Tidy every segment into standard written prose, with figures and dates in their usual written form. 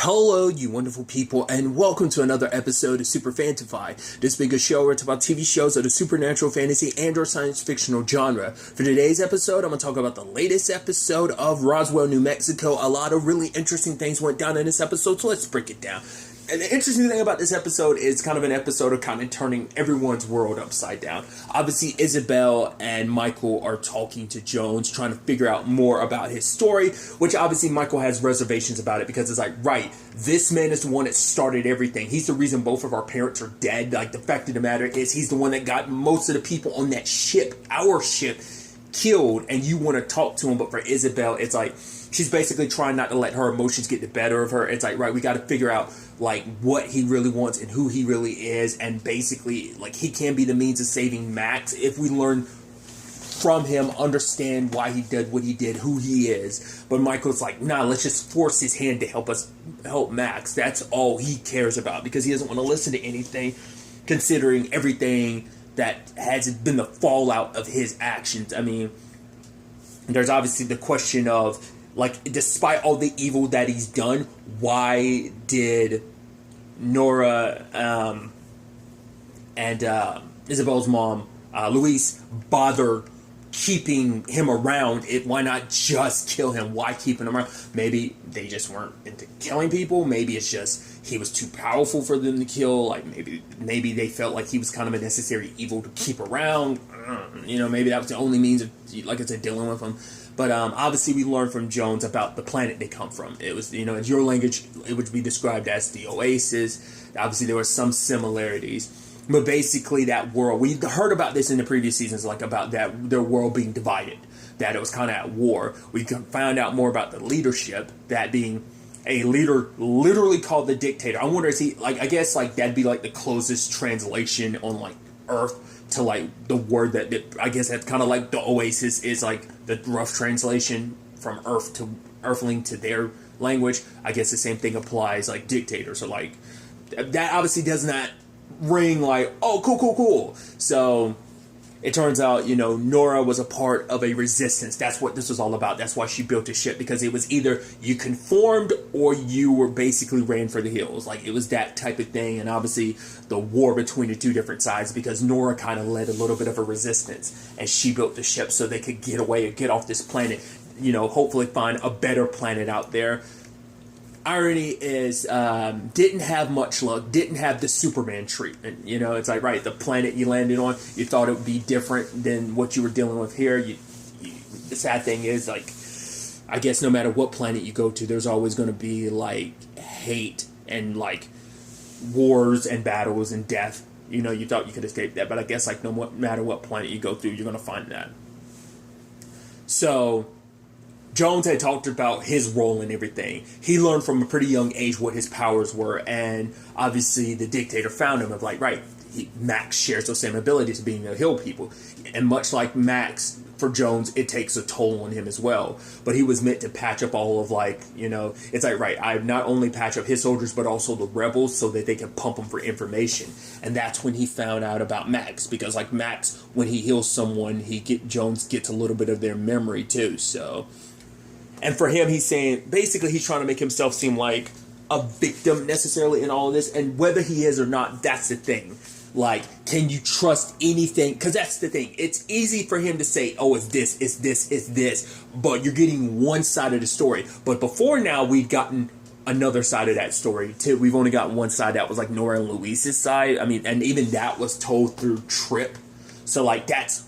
Hello, you wonderful people, and welcome to another episode of Super-Fanta-Fi. This big a show where it's about TV shows of the supernatural, fantasy, and or science fictional genre. For today's episode, I'm going to talk about the latest episode of Roswell, New Mexico. A lot of really interesting things went down in this episode, so let's break it down. And the interesting thing about this episode is kind of an episode of kind of turning everyone's world upside down. Obviously, Isabel and Michael are talking to Jones, trying to figure out more about his story, which obviously Michael has reservations about it because it's like, right, this man is the one that started everything. He's the reason both of our parents are dead. Like, the fact of the matter is he's the one that got most of the people on that ship, our ship, killed, and you want to talk to him. But for Isabel, it's like she's basically trying not to let her emotions get the better of her. It's like, right, we got to figure out like what he really wants and who he really is, and basically like he can be the means of saving Max if we learn from him, understand why he did what he did, who he is. But Michael's like, nah, let's just force his hand to help Max. That's all he cares about, because he doesn't want to listen to anything, considering everything that has been the fallout of his actions. I mean, there's obviously the question of, like, despite all the evil that he's done, why did Nora and Isabel's mom, Louise, bother keeping him around? Why not just kill him? Why keeping him around? Maybe they just weren't into killing people. Maybe it's just he was too powerful for them to kill. Like, maybe they felt like he was kind of a necessary evil to keep around. You know, maybe that was the only means of, like I said, dealing with him. But obviously we learned from Jones about the planet they come from. It was, you know, in your language, it would be described as the Oasis. Obviously there were some similarities. But basically that world, we heard about this in the previous seasons, like about that their world being divided, that it was kind of at war. We found out more about the leadership, that being a leader literally called the Dictator. I wonder, is he, like, I guess like that'd be like the closest translation on like Earth to like the word that I guess that's kind of like the Oasis is like the rough translation from Earth to Earthling to their language. I guess the same thing applies like Dictator. So like that obviously does not ring like, oh, cool. So it turns out, you know, Nora was a part of a resistance. That's what this was all about. That's why she built a ship, because it was either you conformed or you were basically ran for the hills. Like, it was that type of thing. And obviously the war between the two different sides, because Nora kind of led a little bit of a resistance, and she built the ship so they could get away and get off this planet, you know, hopefully find a better planet out there. Irony is, didn't have much luck, didn't have the Superman treatment. You know, it's like, right, the planet you landed on, you thought it would be different than what you were dealing with here. The sad thing is, like, I guess no matter what planet you go to, there's always going to be, like, hate and, like, wars and battles and death. You know, you thought you could escape that, but I guess, like, no matter what planet you go through, you're going to find that. So Jones had talked about his role in everything. He learned from a pretty young age what his powers were, and obviously the Dictator found him of like, right, Max shares those same abilities of being able to heal people. And much like Max, for Jones, it takes a toll on him as well. But he was meant to patch up all of, like, you know, it's like, right, I not only patch up his soldiers, but also the rebels so that they can pump them for information. And that's when he found out about Max, because like Max, when he heals someone, Jones gets a little bit of their memory too, so. And for him, he's saying, basically, he's trying to make himself seem like a victim necessarily in all of this. And whether he is or not, that's the thing. Like, can you trust anything? Because that's the thing. It's easy for him to say, oh, it's this, it's this, it's this. But you're getting one side of the story. But before now, we've gotten another side of that story, too. We've only got one side that was like Nora and Luis's side. I mean, and even that was told through Trip. So, like, that's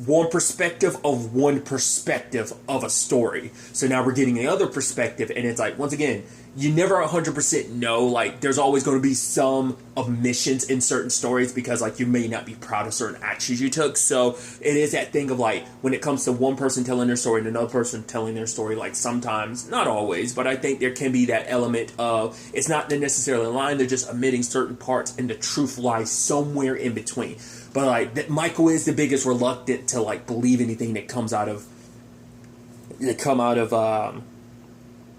one perspective of a story. So now we're getting the other perspective, and it's like, once again, you never 100% know. Like, there's always going to be some omissions in certain stories, because like you may not be proud of certain actions you took. So it is that thing of like, when it comes to one person telling their story and another person telling their story, like sometimes, not always, but I think there can be that element of, it's not necessarily a line, they're just omitting certain parts and the truth lies somewhere in between. But like that, Michael is the biggest reluctant to like believe anything that comes out of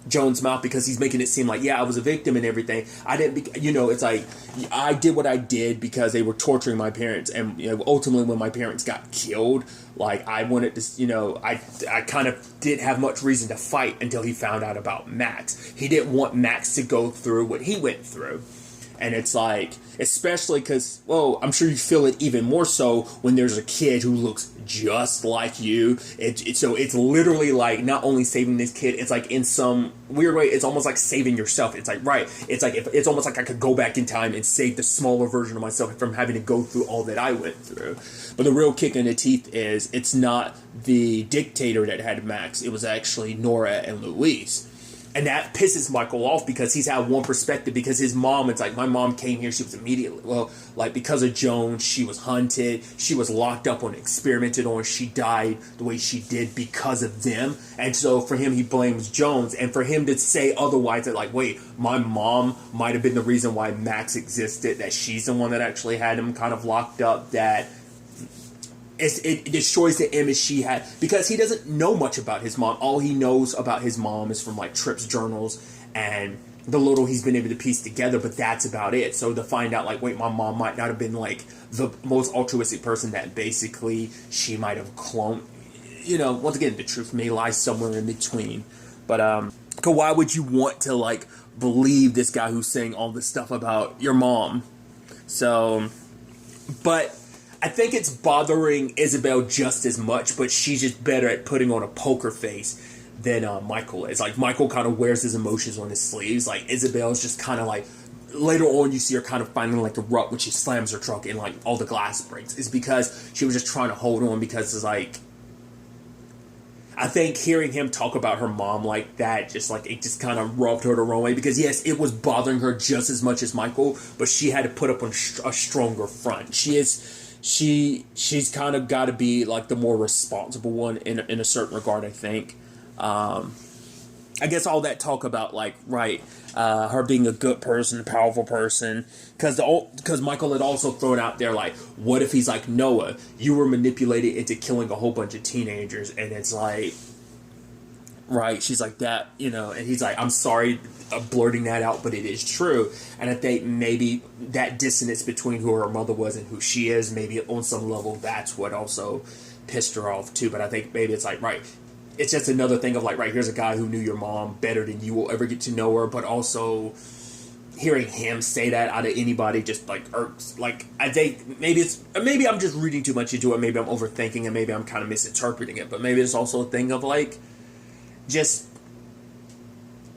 Jones' mouth because he's making it seem like, yeah, I was a victim and everything. I didn't, it's like, I did what I did because they were torturing my parents. And, ultimately when my parents got killed, like, I wanted to, I kind of didn't have much reason to fight until he found out about Max. He didn't want Max to go through what he went through. And it's like, especially because, well, I'm sure you feel it even more so when there's a kid who looks just like you. So it's literally like not only saving this kid, it's like in some weird way, it's almost like saving yourself. It's like, right, it's like, it's almost like I could go back in time and save the smaller version of myself from having to go through all that I went through. But the real kick in the teeth is it's not the Dictator that had Max. It was actually Nora and Luis. And that pisses Michael off because he's had one perspective, because his mom, it's like, my mom came here, she was immediately, well, like, because of Jones, she was hunted, she was locked up and experimented on, she died the way she did because of them. And so for him, he blames Jones, and for him to say otherwise, that like, wait, my mom might have been the reason why Max existed, that she's the one that actually had him kind of locked up, that it destroys the image she had, because he doesn't know much about his mom. All he knows about his mom is from like Tripp's journals and the little he's been able to piece together, but that's about it. So to find out like, wait, my mom might not have been like the most altruistic person, that basically she might have cloned, once again, the truth may lie somewhere in between. But why would you want to like believe this guy who's saying all this stuff about your mom? So, but I think it's bothering Isabel just as much, but she's just better at putting on a poker face than Michael is. Like, Michael kind of wears his emotions on his sleeves. Like, Isabel's just kind of like, later on you see her kind of finding like a rut when she slams her truck and like all the glass breaks. It's because she was just trying to hold on, because it's like, I think hearing him talk about her mom like that, just like, it just kind of rubbed her the wrong way, because yes, it was bothering her just as much as Michael, but she had to put up on a stronger front. She's kind of got to be like the more responsible one in a certain regard, I think. I guess all that talk about like, right, her being a good person, a powerful person, because Michael had also thrown out there like, what if he's like Noah, you were manipulated into killing a whole bunch of teenagers, and it's like, right, she's like that, and he's like, I'm sorry blurting that out, but it is true. And I think maybe that dissonance between who her mother was and who she is, maybe on some level that's what also pissed her off too. But I think maybe it's like, right, it's just another thing of like, right, here's a guy who knew your mom better than you will ever get to know her, but also hearing him say that out of anybody just like irks. Like, I think maybe I'm just reading too much into it, maybe I'm overthinking it, maybe I'm kind of misinterpreting it, but maybe it's also a thing of like, just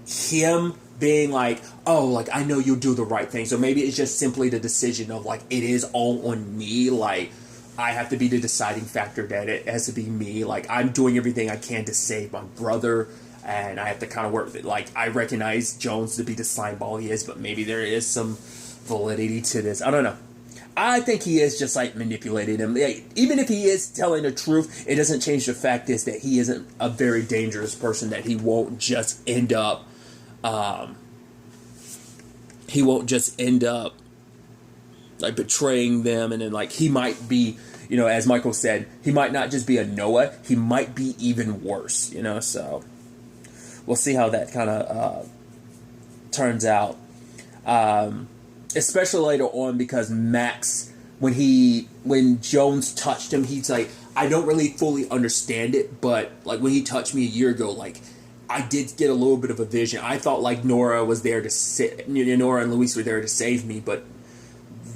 him being like, oh, like, I know you'll do the right thing. So maybe it's just simply the decision of like, it is all on me. Like, I have to be the deciding factor, that it has to be me. Like, I'm doing everything I can to save my brother, and I have to kind of work with it. Like, I recognize Jones to be the slime ball he is, but maybe there is some validity to this. I don't know. I think he is just like manipulating him. Like, even if he is telling the truth, it doesn't change the fact is that he isn't a very dangerous person, that he won't just end up like betraying them, and then like he might be, as Michael said, he might not just be a Noah, he might be even worse, so we'll see how that kind of turns out, especially later on, because Max, when Jones touched him, he's like, I don't really fully understand it, but like when he touched me a year ago, like, I did get a little bit of a vision. I thought like Nora was there to Nora and Luis were there to save me, but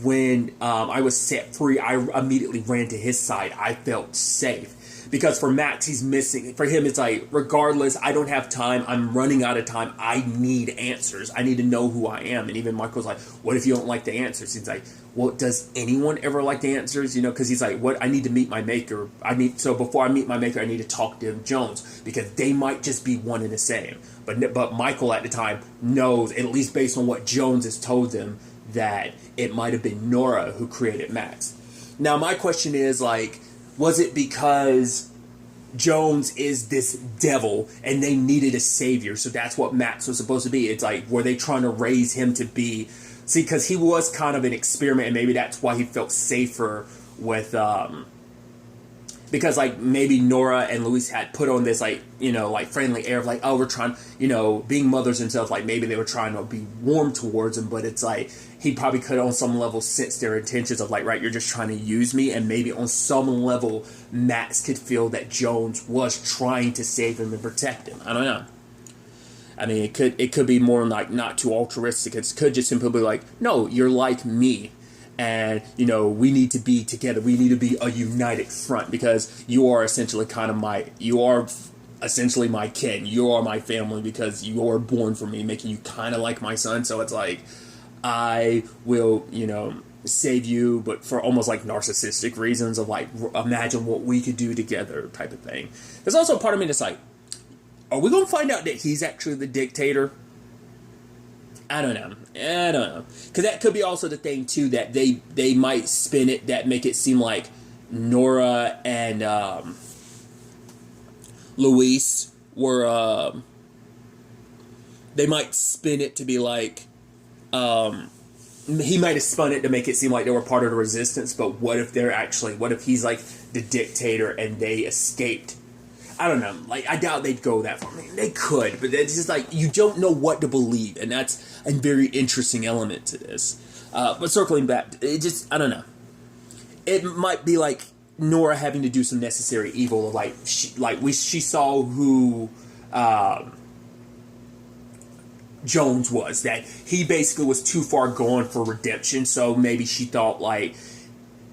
when I was set free, I immediately ran to his side. I felt safe. Because for Max, he's missing. For him, it's like, regardless, I don't have time. I'm running out of time. I need answers. I need to know who I am. And even Michael's like, what if you don't like the answers? He's like, well, does anyone ever like the answers? Because he's like, what? I need to meet my maker. So before I meet my maker, I need to talk to Jones, because they might just be one and the same. But Michael at the time knows, at least based on what Jones has told them, that it might have been Nora who created Max. Now, my question is, like, was it because Jones is this devil and they needed a savior, so that's what Max was supposed to be? It's like, were they trying to raise him to be... See, because he was kind of an experiment, and maybe that's why he felt safer with because like maybe Nora and Luis had put on this like, you know, like friendly air of like, oh, we're trying, you know, being mothers and stuff, like maybe they were trying to be warm towards him, but it's like he probably could on some level sense their intentions of like, right, you're just trying to use me, and maybe on some level Max could feel that Jones was trying to save him and protect him. I don't know. I mean, it could be more like not too altruistic. It could just simply be like, no, you're like me. And, you know, we need to be together. We need to be a united front, because you are essentially essentially my kin. You are my family because you are born for me, making you kind of like my son. So it's like, I will, you know, save you, but for almost like narcissistic reasons of like, imagine what we could do together type of thing. There's also a part of me that's like, are we going to find out that he's actually the dictator? I don't know. Because that could be also the thing, too, that they might spin it, that make it seem like Nora and Luis were... they might spin it to be like... he might have spun it to make it seem like they were part of the resistance, but what if he's like the dictator and they escaped? I don't know. Like, I doubt they'd go that far. I mean, they could, but it's just like, you don't know what to believe, and that's a very interesting element to this. But circling back, it just, I don't know. It might be like Nora having to do some necessary evil. Like, she saw who Jones was, that he basically was too far gone for redemption, so maybe she thought, like,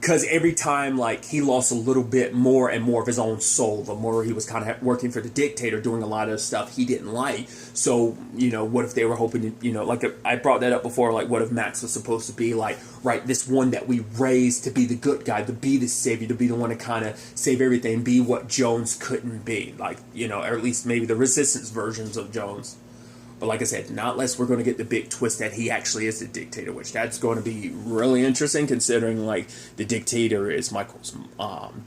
because every time, like, he lost a little bit more and more of his own soul, the more he was kind of working for the dictator, doing a lot of stuff he didn't like. So, you know, what if they were hoping to, you know, like, I brought that up before, like, what if Max was supposed to be, like, right, this one that we raised to be the good guy, to be the savior, to be the one to kind of save everything, be what Jones couldn't be. Like, you know, or at least maybe the resistance versions of Jones. But like I said, not unless we're going to get the big twist that he actually is the dictator, which that's going to be really interesting, considering like the dictator is Michael's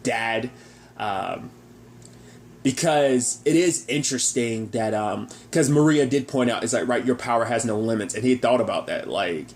dad. Because it is interesting that because Maria did point out, it's like, right, your power has no limits, and he had thought about that. Like,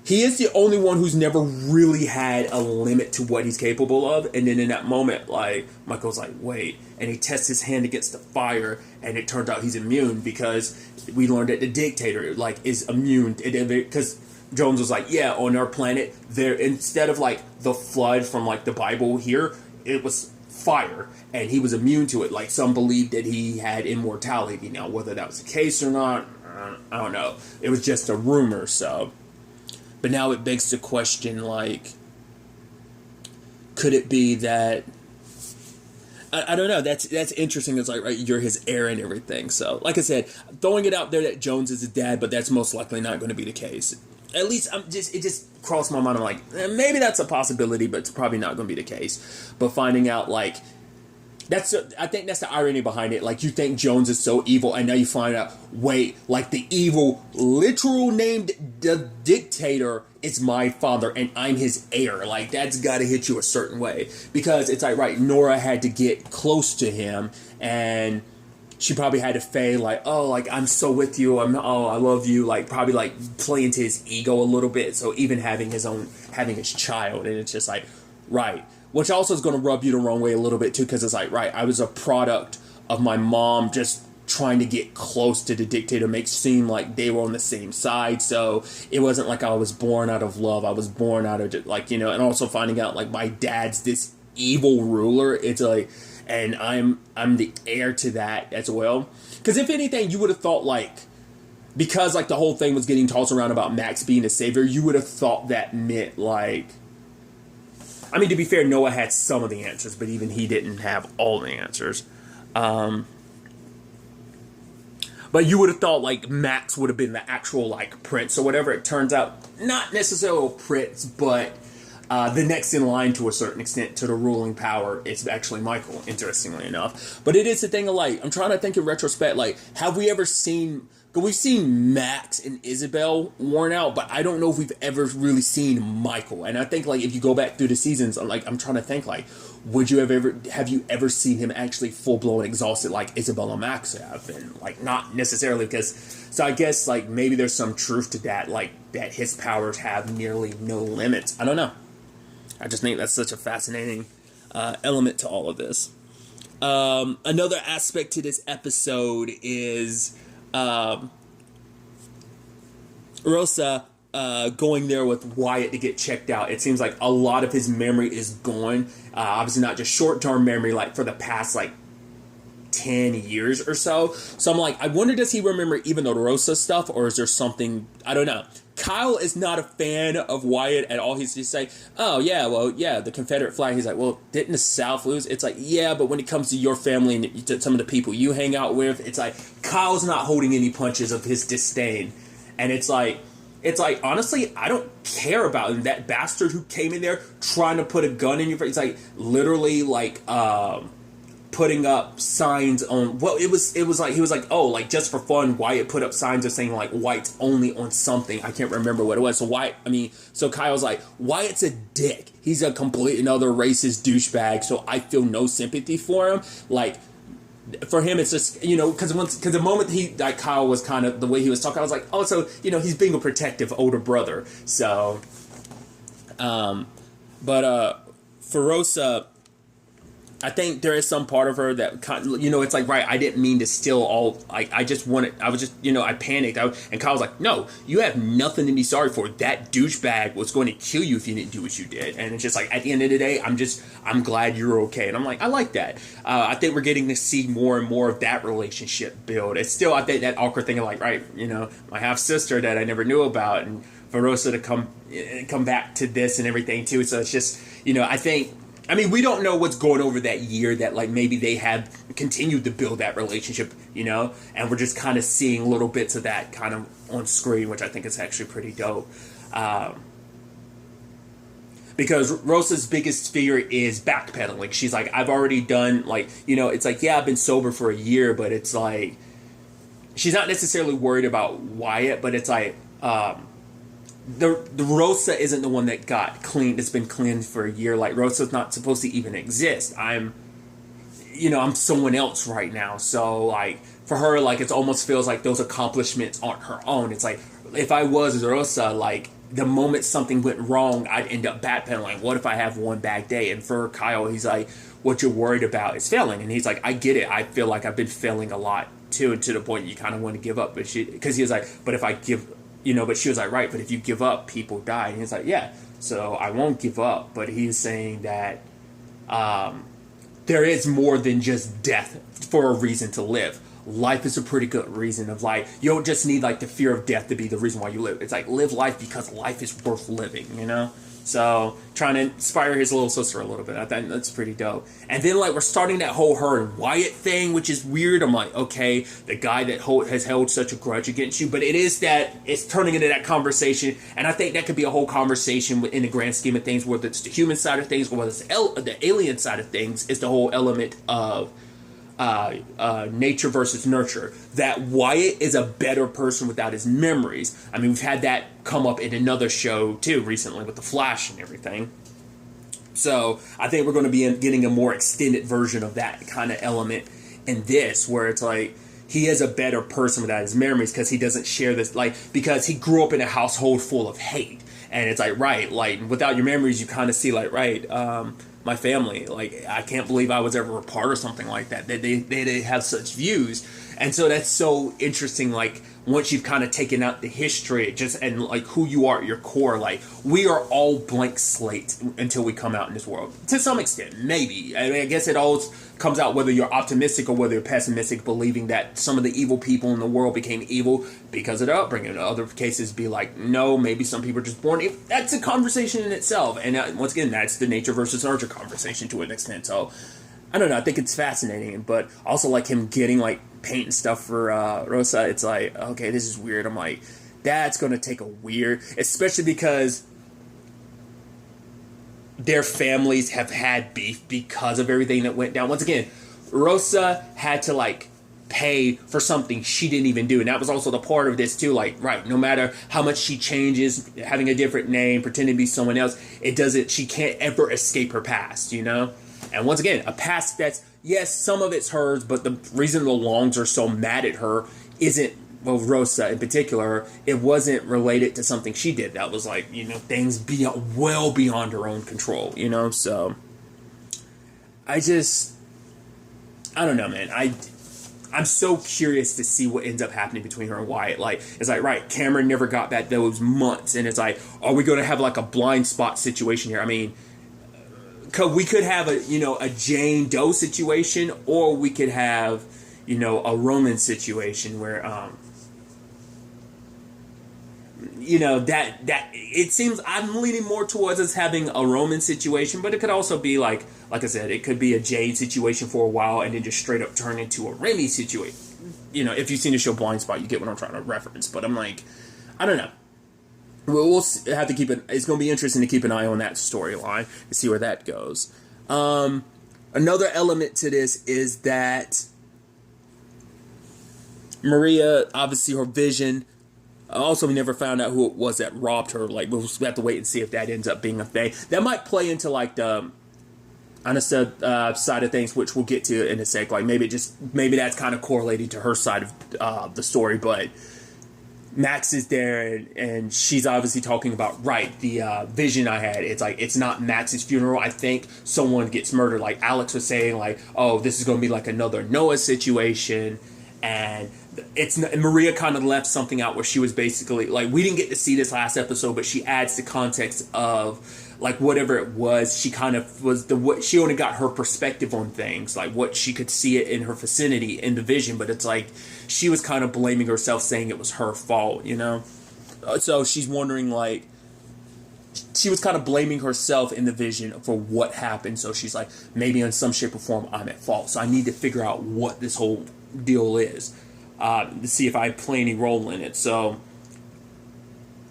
he is the only one who's never really had a limit to what he's capable of. And then in that moment, like, Michael's like, wait. And he tests his hand against the fire, and it turns out he's immune, because we learned that the dictator, like, is immune. Because Jones was like, yeah, on our planet, there, instead of, like, the flood from, like, the Bible here, it was fire. And he was immune to it. Like, some believed that he had immortality. Now, whether that was the case or not, I don't know. It was just a rumor, so... But now it begs the question, like, could it be that... I don't know. That's interesting. It's like, right, you're his heir and everything. So, like I said, throwing it out there that Jones is his dad, but that's most likely not going to be the case. At least, it just crossed my mind. I'm like, maybe that's a possibility, but it's probably not going to be the case. But finding out, like... I think that's the irony behind it. Like, you think Jones is so evil, and now you find out, wait, like, the evil, literal named the dictator is my father, and I'm his heir. Like, that's got to hit you a certain way. Because it's like, right, Nora had to get close to him, and she probably had to fey, like, oh, like, I'm so with you, I love you, like, probably, like, play into his ego a little bit, so even having his child, and it's just like, right. Which also is going to rub you the wrong way a little bit, too, because it's like, right, I was a product of my mom just trying to get close to the dictator, make it seem like they were on the same side, so it wasn't like I was born out of love, I was born out of, like, you know, and also finding out, like, my dad's this evil ruler, it's like, and I'm the heir to that as well. Because if anything, you would have thought, like, because, like, the whole thing was getting tossed around about Max being a savior, you would have thought that meant, like... I mean, to be fair, Noah had some of the answers, but even he didn't have all the answers. But you would have thought, like, Max would have been the actual, like, prince or whatever. It turns out, not necessarily a prince, but the next in line to a certain extent to the ruling power is actually Michael, interestingly enough. But it is the thing of, like, I'm trying to think in retrospect, like, have we ever seen... Because we've seen Max and Isabel worn out, but I don't know if we've ever really seen Michael. And I think, like, if you go back through the seasons, I'm trying to think, like, have you ever seen him actually full-blown exhausted like Isabel and Max have? And, like, not necessarily because... So I guess, like, maybe there's some truth to that, like, that his powers have nearly no limits. I don't know. I just think that's such a fascinating element to all of this. Another aspect to this episode is Rosa going there with Wyatt to get checked out. It seems like a lot of his memory is gone. Obviously not just short-term memory, like for the past like 10 years or so. So I'm like, I wonder, does he remember even the Rosa stuff, or is there something, I don't know. Kyle is not a fan of Wyatt at all. He's just like, oh yeah, well yeah, the Confederate flag. He's like, well, didn't the South lose? It's like, yeah, but when it comes to your family and to some of the people you hang out with, it's like Kyle's not holding any punches of his disdain. And it's like, honestly, I don't care about him. That bastard who came in there trying to put a gun in your face, it's like literally like putting up signs on, well, it was like, he was like, oh, like just for fun, Wyatt put up signs of saying like White's only on something. I can't remember what it was. So Kyle's like, Wyatt's a dick. He's a complete another racist douchebag. So I feel no sympathy for him. Like, for him, it's just, you know, because the moment Kyle was kind of, the way he was talking, I was like, oh, so, you know, he's being a protective older brother. So, for Rosa, I think there is some part of her that, you know, it's like, right, I didn't mean to steal all, I just wanted, I was just, you know, I panicked. And Kyle was like, no, you have nothing to be sorry for. That douchebag was going to kill you if you didn't do what you did. And it's just like, at the end of the day, I'm glad you're okay. And I'm like, I like that. I think we're getting to see more and more of that relationship build. It's still, I think, that awkward thing of like, right, you know, my half-sister that I never knew about, and for Rosa to come back to this and everything too. So it's just, you know, I mean, we don't know what's going over that year that, like, maybe they have continued to build that relationship, you know? And we're just kind of seeing little bits of that kind of on screen, which I think is actually pretty dope. Because Rosa's biggest fear is backpedaling. She's like, I've already done, like, you know, it's like, yeah, I've been sober for a year, but it's like, she's not necessarily worried about Wyatt, but it's like, the Rosa isn't the one that got clean, that's been cleansed for a year. Like, Rosa's not supposed to even exist. I'm someone else right now. So, like, for her, like, it almost feels like those accomplishments aren't her own. It's like, if I was Rosa, like, the moment something went wrong, I'd end up backpedaling. What if I have one bad day? And for Kyle, he's like, what you're worried about is failing. And he's like, I get it. I feel like I've been failing a lot, too, and to the point you kind of want to give up. Because he was like, but if I give... You know, but she was like, right, but if you give up, people die. And he's like, yeah, so I won't give up. But he's saying that there is more than just death for a reason to live. Life is a pretty good reason of, like, you don't just need, like, the fear of death to be the reason why you live. It's like, live life because life is worth living, you know? So, trying to inspire his little sister a little bit. I think that's pretty dope. And then, like, we're starting that whole her and Wyatt thing, which is weird. I'm like, okay, the guy that has held such a grudge against you. But it is that, it's turning into that conversation. And I think that could be a whole conversation in the grand scheme of things, whether it's the human side of things or whether it's the alien side of things, is the whole element of nature versus nurture. That Wyatt is a better person without his memories. I mean, we've had that come up in another show too recently with the Flash and everything. So I think we're going to be getting a more extended version of that kind of element in this, where it's like he is a better person without his memories because he doesn't share this, like, because he grew up in a household full of hate. And it's like, right, like, without your memories, you kind of see, like, right, my family, like, I can't believe I was ever a part of something like that. They have such views. And so that's so interesting, like, once you've kind of taken out the history, and like who you are at your core, like, we are all blank slate until we come out in this world. To some extent, maybe. I mean, I guess it all comes out whether you're optimistic or whether you're pessimistic, believing that some of the evil people in the world became evil because of their upbringing. In other cases, be like, no, maybe some people are just born. That's a conversation in itself. And once again, that's the nature versus nurture conversation to an extent. So, I don't know, I think it's fascinating, but also like him getting like paint and stuff for Rosa, it's like, okay, this is weird. I'm like, that's going to take a weird, especially because their families have had beef because of everything that went down. Once again, Rosa had to like pay for something she didn't even do, and that was also the part of this too, like, right, no matter how much she changes, having a different name, pretending to be someone else, she can't ever escape her past, you know? And once again, a past that's, yes, some of it's hers, but the reason the Longs are so mad at her isn't, well, Rosa in particular, it wasn't related to something she did. That was like, you know, things well beyond her own control, you know? So, I don't know, man. I'm so curious to see what ends up happening between her and Wyatt. Like, it's like, right, Cameron never got back those months, and it's like, are we going to have like a blind spot situation here? I mean, we could have a Jane Doe situation, or we could have, a Roman situation where, that it seems I'm leaning more towards us having a Roman situation, but it could also be like I said, it could be a Jade situation for a while and then just straight up turn into a Remy situation. If you've seen the show Blind Spot, you get what I'm trying to reference. But I'm like, I don't know. We'll have to keep it. It's going to be interesting to keep an eye on that storyline to see where that goes. Another element to this is that Maria, obviously, her vision. Also, we never found out who it was that robbed her. Like, we'll have to wait and see if that ends up being a thing. That might play into, like, the honest side of things, which we'll get to in a sec. Like, maybe that's kind of correlating to her side of the story. But Max is there, and she's obviously talking about, right, the vision I had. It's like, it's not Max's funeral. I think someone gets murdered. Like, Alex was saying, like, oh, this is going to be like another Noah situation. And Maria kind of left something out where she was basically like, we didn't get to see this last episode, but she adds the context of like whatever it was. She kind of was she only got her perspective on things, like what she could see it in her vicinity in the vision, but it's like she was kind of blaming herself, saying it was her fault, So she's wondering, like, she was kind of blaming herself in the vision for what happened. So she's like, maybe in some shape or form I'm at fault. So I need to figure out what this whole deal is, to see if I play any role in it. So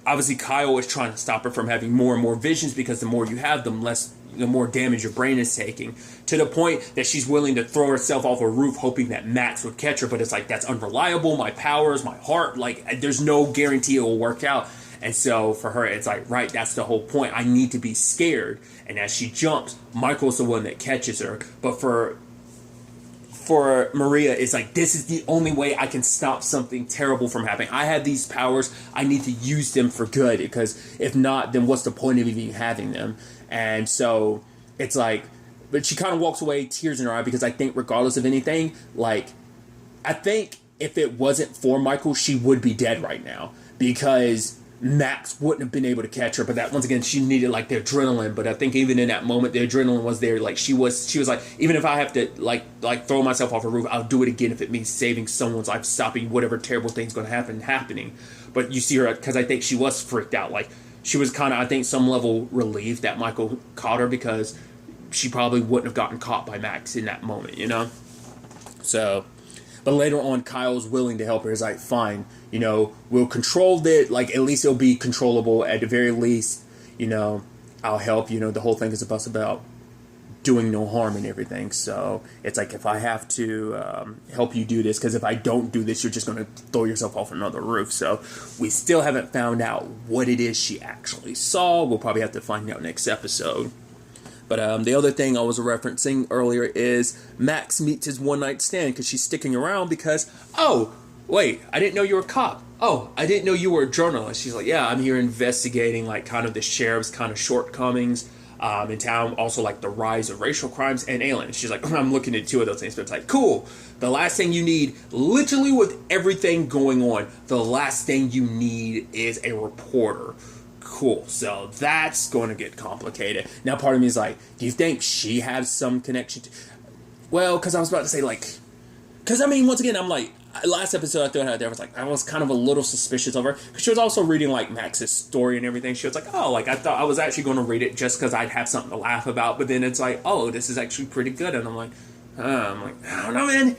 obviously Kyle is trying to stop her from having more and more visions, because the more you have them, the more damage your brain is taking, to the point that she's willing to throw herself off a roof hoping that Max would catch her. But it's like, that's unreliable. My powers, my heart, like, there's no guarantee it will work out. And so for her, it's like, right, that's the whole point. I need to be scared. And as she jumps, Michael's the one that catches her. But for Maria, it's like, this is the only way I can stop something terrible from happening. I have these powers. I need to use them for good, because if not, then what's the point of even having them? And so it's like, but she kind of walks away, tears in her eye, because I think regardless of anything, like, I think if it wasn't for Michael, she would be dead right now, because Max wouldn't have been able to catch her. But that, once again, she needed like the adrenaline. But I think even in that moment, the adrenaline was there. Like, she was like, even if I have to like throw myself off a roof, I'll do it again if it means saving someone's life, stopping whatever terrible thing's going to happening. But you see her, because I think she was freaked out. Like, she was kind of, I think, some level relieved that Michael caught her, because she probably wouldn't have gotten caught by Max in that moment, So, but later on, Kyle's willing to help her. He's like, fine, we'll control it. Like, at least it'll be controllable. At the very least, I'll help. The whole thing is about doing no harm and everything. So it's like, if I have to help you do this, because if I don't do this, you're just going to throw yourself off another roof. So we still haven't found out what it is she actually saw. We'll probably have to find out next episode. But the other thing I was referencing earlier is Max meets his one-night stand, because she's sticking around because, oh, wait, I didn't know you were a cop. Oh, I didn't know you were a journalist. She's like, yeah, I'm here investigating, like, kind of the sheriff's kind of shortcomings in town. Also, like, the rise of racial crimes and aliens. She's like, I'm looking at two of those things. But it's like, cool. The last thing you need, literally with everything going on, the last thing you need is a reporter. Cool. So that's going to get complicated. Now, part of me is like, do you think she has some connection to... Well, because I was about to say, like... Because, I mean, once again, I'm like... Last episode I threw it out there, I was kind of a little suspicious of her. Because she was also reading, like, Max's story and everything. She was like, oh, like, I thought I was actually going to read it just because I'd have something to laugh about. But then it's like, oh, this is actually pretty good. And I'm like, I don't know, man.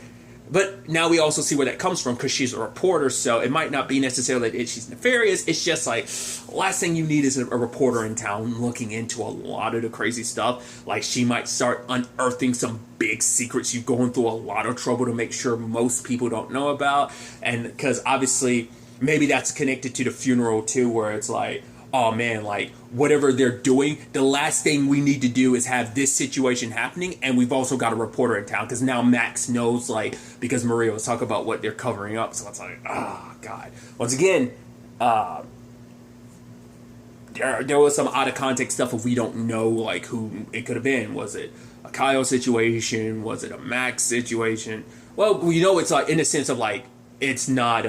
But now we also see where that comes from, because she's a reporter, so it might not be necessarily that she's nefarious. It's just like, last thing you need is a reporter in town looking into a lot of the crazy stuff. Like, she might start unearthing some big secrets you're going through a lot of trouble to make sure most people don't know about. And because obviously, maybe that's connected to the funeral too, where it's like, oh man, like, whatever they're doing, the last thing we need to do is have this situation happening, and we've also got a reporter in town, because now Max knows, like, because Maria was talking about what they're covering up, so it's like, oh, God. Once again, there was some out-of-context stuff if we don't know, like, who it could have been. Was it a Kyle situation? Was it a Max situation? Well, you know, it's like in the sense of like it's not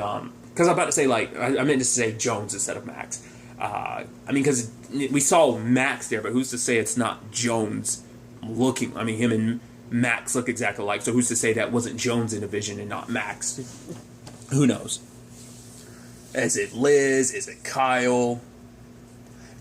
because I'm about to say like I meant to say Jones instead of Max. I mean, because we saw Max there, but who's to say it's not Jones looking? I mean, him and Max look exactly alike, so who's to say that wasn't Jones in the vision and not Max? Who knows? Is it Liz? Is it Kyle?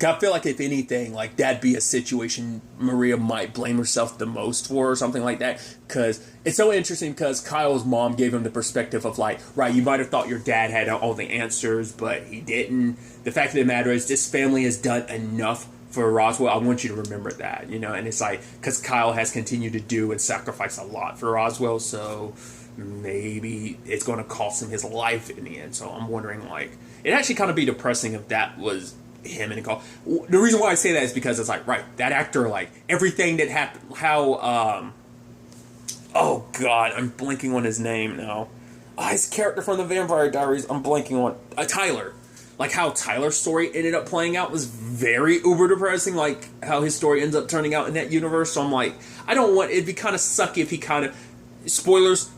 I feel like if anything, like that'd be a situation Maria might blame herself the most for or something like that. Because it's so interesting because Kyle's mom gave him the perspective of like, right, you might have thought your dad had all the answers, but he didn't. The fact of the matter is this family has done enough for Roswell. I want you to remember that, you know, and it's like, because Kyle has continued to do and sacrifice a lot for Roswell, so maybe it's going to cost him his life in the end. So I'm wondering, like, it'd actually kind of be depressing if that was him in a call. The reason why I say that is because it's like, right, that actor, like, everything that happened, how, oh god, I'm blanking on his name now. His character from the Vampire Diaries, I'm blanking on, Tyler. Like, how Tyler's story ended up playing out was very uber depressing, like, how his story ends up turning out in that universe. So I'm like, I don't want, it'd be kind of sucky if he kind of, spoilers,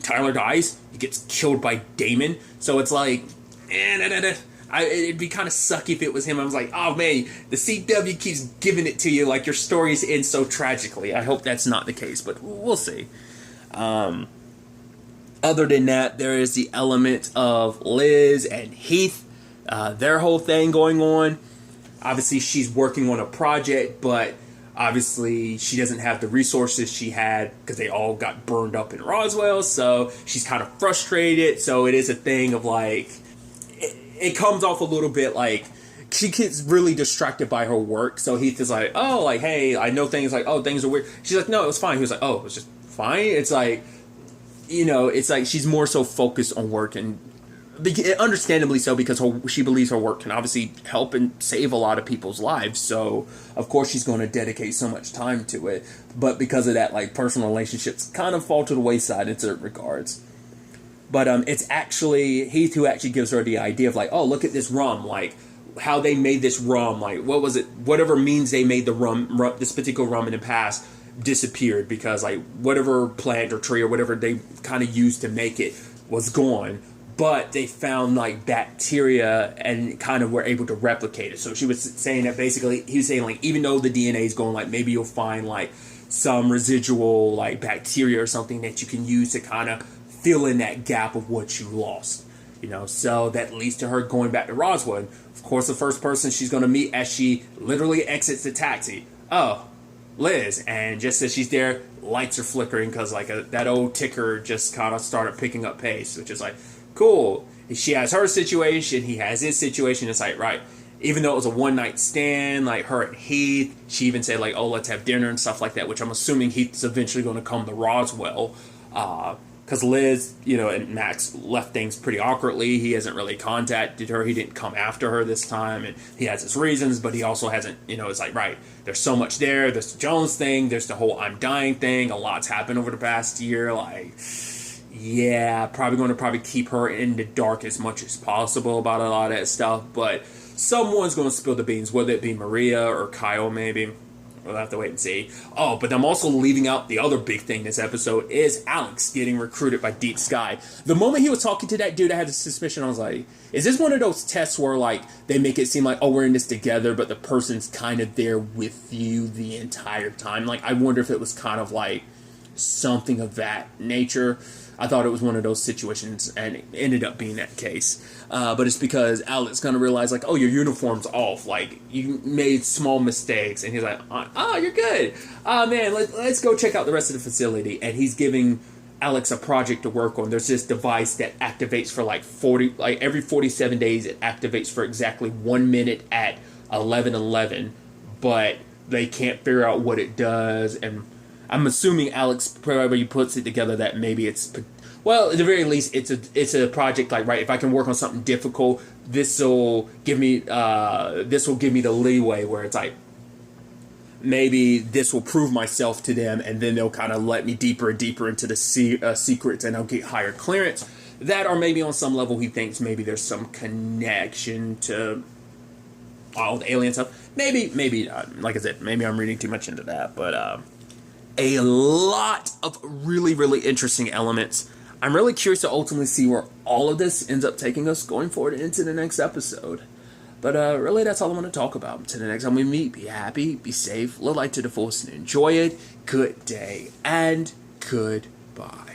Tyler dies, he gets killed by Damon, so it's like, it'd be kind of sucky if it was him. I was like, oh man, the CW keeps giving it to you, like your stories end so tragically. I hope that's not the case, but we'll see. Other than that, there is the element of Liz and Heath, their whole thing going on. Obviously, she's working on a project, but obviously she doesn't have the resources she had because they all got burned up in Roswell, so she's kind of frustrated. So it is a thing of like, it comes off a little bit like she gets really distracted by her work. So Heath is like, oh, like, hey, I know things, like, oh, things are weird. She's like, no, it was fine. He was like, oh, it was just fine. It's like, you know, it's like she's more so focused on work, and understandably so, because she believes her work can obviously help and save a lot of people's lives. So of course she's going to dedicate so much time to it. But because of that, like, personal relationships kind of fall to the wayside in certain regards. But it's actually Heath who actually gives her the idea of like, oh, look at this rum, like how they made this rum, like what was it, whatever means they made the rum, this particular rum in the past disappeared because like whatever plant or tree or whatever they kind of used to make it was gone, but they found like bacteria and kind of were able to replicate it. So she was saying that basically, he was saying like, even though the DNA is going, like maybe you'll find like some residual like bacteria or something that you can use to kind of fill in that gap of what you lost, you know. So that leads to her going back to Roswell. And of course, the first person she's going to meet as she literally exits the taxi, oh, Liz. And just as she's there, lights are flickering because like that old ticker just kind of started picking up pace, which is like, cool. She has her situation, he has his situation. It's like, right, even though it was a one-night stand, like her and Heath, she even said like, oh, let's have dinner and stuff like that, which I'm assuming Heath's eventually going to come to Roswell. Because Liz, you know, and Max left things pretty awkwardly. He hasn't really contacted her. He didn't come after her this time, and he has his reasons, but he also hasn't, you know, it's like, right, there's so much there. There's the Jones thing. There's the whole I'm dying thing. A lot's happened over the past year. Like, yeah, probably going to keep her in the dark as much as possible about a lot of that stuff, but someone's going to spill the beans, whether it be Maria or Kyle, maybe. We'll have to wait and see. Oh, but I'm also leaving out the other big thing this episode is Alex getting recruited by Deep Sky. The moment he was talking to that dude, I had a suspicion. I was like, is this one of those tests where, like, they make it seem like, oh, we're in this together, but the person's kind of there with you the entire time? Like, I wonder if it was kind of like something of that nature. I thought it was one of those situations, and it ended up being that case. But it's because Alex kind of realized, like, oh, your uniform's off. Like, you made small mistakes. And he's like, oh, you're good. Man, let's go check out the rest of the facility. And he's giving Alex a project to work on. There's this device that activates for every 47 days, it activates for exactly 1 minute at 11:11. But they can't figure out what it does. And I'm assuming Alex probably puts it together that maybe it's, well, at the very least, it's a project like, right, if I can work on something difficult, this will give me the leeway where it's like, maybe this will prove myself to them, and then they'll kind of let me deeper and deeper into the secrets, and I'll get higher clearance. That, or maybe on some level he thinks maybe there's some connection to all the alien stuff. Maybe not. Like I said, maybe I'm reading too much into that, but a lot of really, really interesting elements. I'm really curious to ultimately see where all of this ends up taking us going forward into the next episode. But really, that's all I want to talk about. Until the next time we meet, be happy, be safe, live life to the fullest, and enjoy it. Good day, and goodbye.